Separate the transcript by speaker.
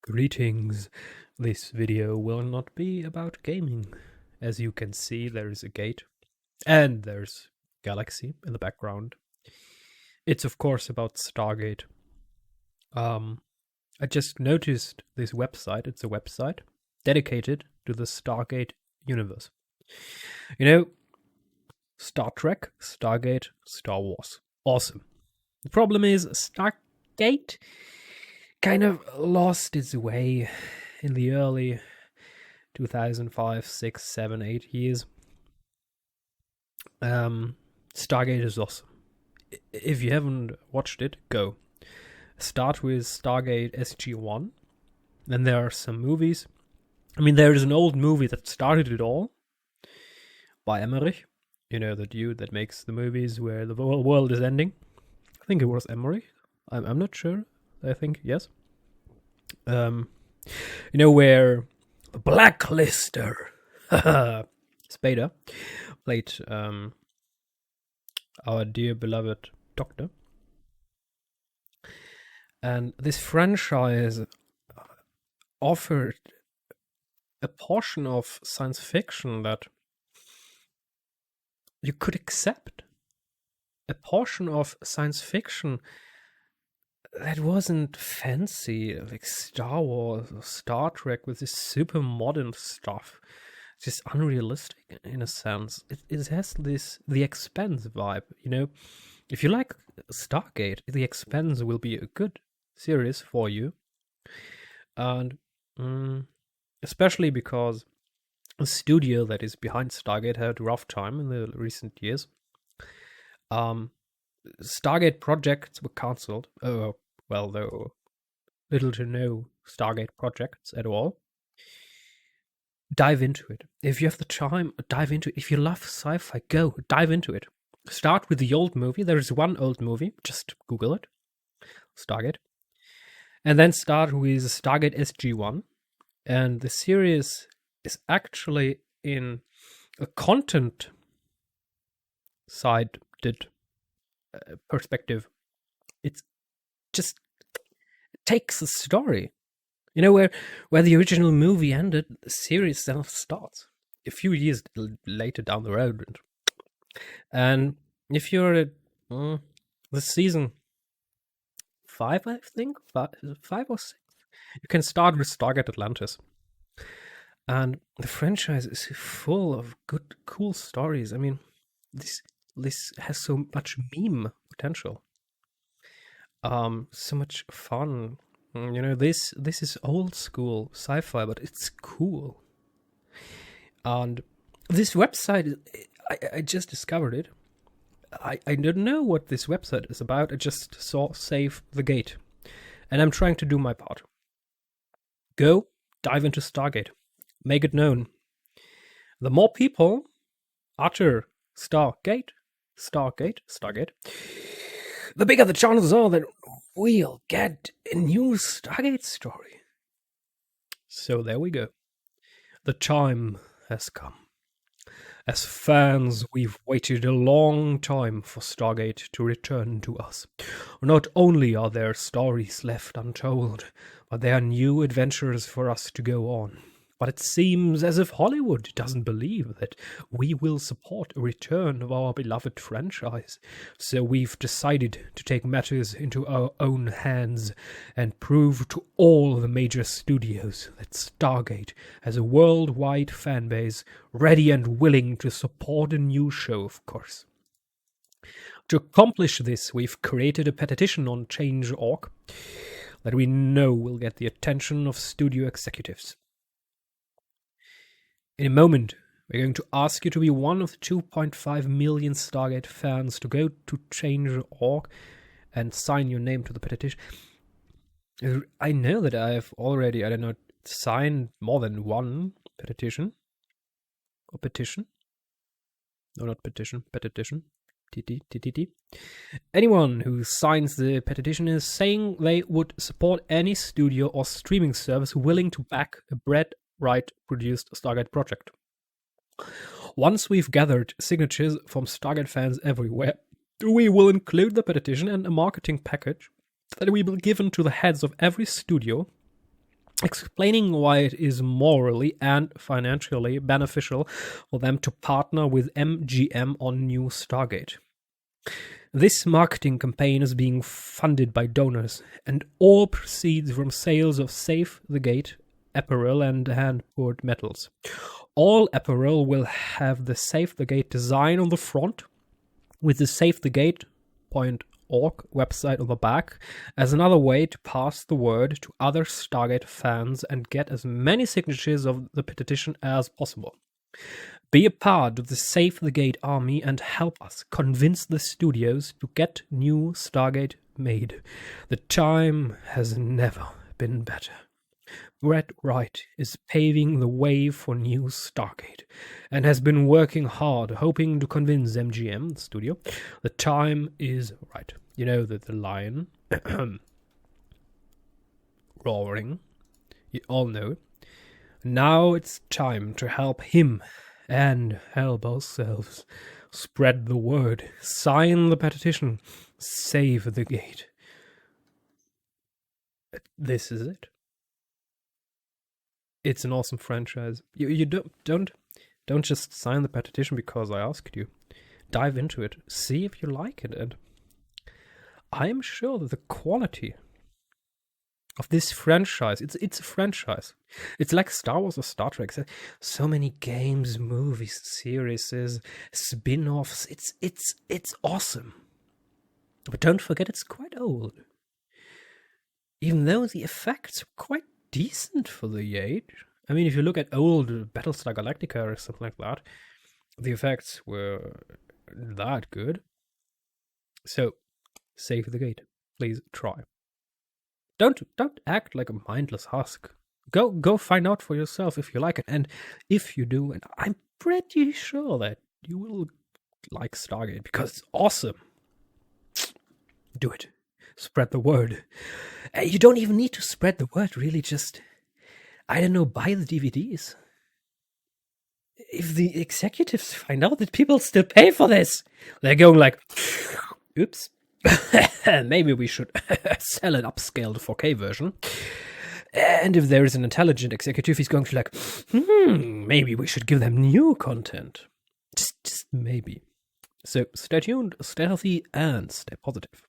Speaker 1: Greetings. This video will not be about gaming. As you can see, there is a gate and there's galaxy in the background. It's of course about Stargate. I just noticed this website. It's a website dedicated to the Stargate Universe. You know, Star Trek, Stargate, Star Wars. Awesome. The problem is Stargate kind of lost its way in the early 2005, 6, 7, 8 years. Stargate is awesome. If you haven't watched it, go. Start with Stargate SG-1. Then there are some movies. I mean, there is an old movie that started it all by Emmerich. You know, the dude that makes the movies where the world is ending. I think it was Emmerich. I'm not sure. I think, yes. You know, where the Blacklister, Spader, played our dear beloved Doctor. And this franchise offered a portion of science fiction that you could accept. A portion of science fiction that wasn't fancy, like Star Wars or Star Trek with this super modern stuff. It's just unrealistic in a sense. It has this The Expanse vibe, you know. If you like Stargate, The Expanse will be a good series for you. And especially because the studio that is behind Stargate had a rough time in the recent years. Stargate projects were cancelled. Well, there were little to no Stargate projects at all. Dive into it. If you have the time, dive into it. If you love sci-fi, go. Dive into it. Start with the old movie. There is one old movie. Just Google it. Stargate. And then start with Stargate SG-1. And the series is actually in a content sided perspective. It's just takes a story. You know, where the original movie ended, the series then starts a few years later down the road. And if you're at the season 5, I think, 5 or 6, you can start with Stargate Atlantis. And the franchise is full of good, cool stories. I mean, this has so much meme potential. So much fun. You know, this is old school sci-fi, but it's cool. And this website, I just discovered it. I don't know what this website is about. I just saw Save the Gate. And I'm trying to do my part. Go, dive into Stargate. Make it known. The more people utter Stargate, the bigger the chances are that we'll get a new Stargate story. So there we go. The time has come. As fans, we've waited a long time for Stargate to return to us. Not only are there stories left untold, but there are new adventures for us to go on. But it seems as if Hollywood doesn't believe that we will support a return of our beloved franchise. So we've decided to take matters into our own hands and prove to all the major studios that Stargate has a worldwide fanbase ready and willing to support a new show, of course. To accomplish this, we've created a petition on Change.org that we know will get the attention of studio executives. In a moment, we're going to ask you to be one of the 2.5 million Stargate fans to go to Change.org and sign your name to the petition. I know that I've already, signed more than one petition. Or petition. No, not petition. Petition. TTTTT. Anyone who signs the petition is saying they would support any studio or streaming service willing to back a Brett Wright-produced Stargate project. Once we've gathered signatures from Stargate fans everywhere, we will include the petition and a marketing package that will be given to the heads of every studio explaining why it is morally and financially beneficial for them to partner with MGM on new Stargate. This marketing campaign is being funded by donors, and all proceeds from sales of Save the Gate apparel and hand-poured metals. All apparel will have the Save the Gate design on the front, with the SaveTheGate.org website on the back, as another way to pass the word to other Stargate fans and get as many signatures of the petition as possible. Be a part of the Save the Gate army and help us convince the studios to get new Stargate made. The time has never been better. Brett Wright is paving the way for new Stargate and has been working hard, hoping to convince MGM, the studio, the time is right. You know, the lion roaring. You all know it. Now it's time to help him and help ourselves. Spread the word. Sign the petition. Save the Gate. This is it. It's an awesome franchise. You don't just sign the petition because I asked you. Dive into it. See if you like it. And I'm sure that the quality of this franchise, it's a franchise. It's like Star Wars or Star Trek. So many games, movies, series, spin-offs. It's awesome. But don't forget, it's quite old. Even though the effects are quite decent for the age. I mean, if you look at old Battlestar Galactica or something like that, the effects were that good. So, Save the Gate. Please try. Don't act like a mindless husk. Go find out for yourself if you like it, and if you do, and I'm pretty sure that you will like Stargate because it's awesome. Do it. Spread the word. You don't even need to spread the word, really. Just, I don't know, buy the DVDs. If the executives find out that people still pay for this, they're going like, oops, maybe we should sell an upscaled 4K version. And if there is an intelligent executive, he's going to like, maybe we should give them new content. Just maybe. So stay tuned, stay healthy, and stay positive.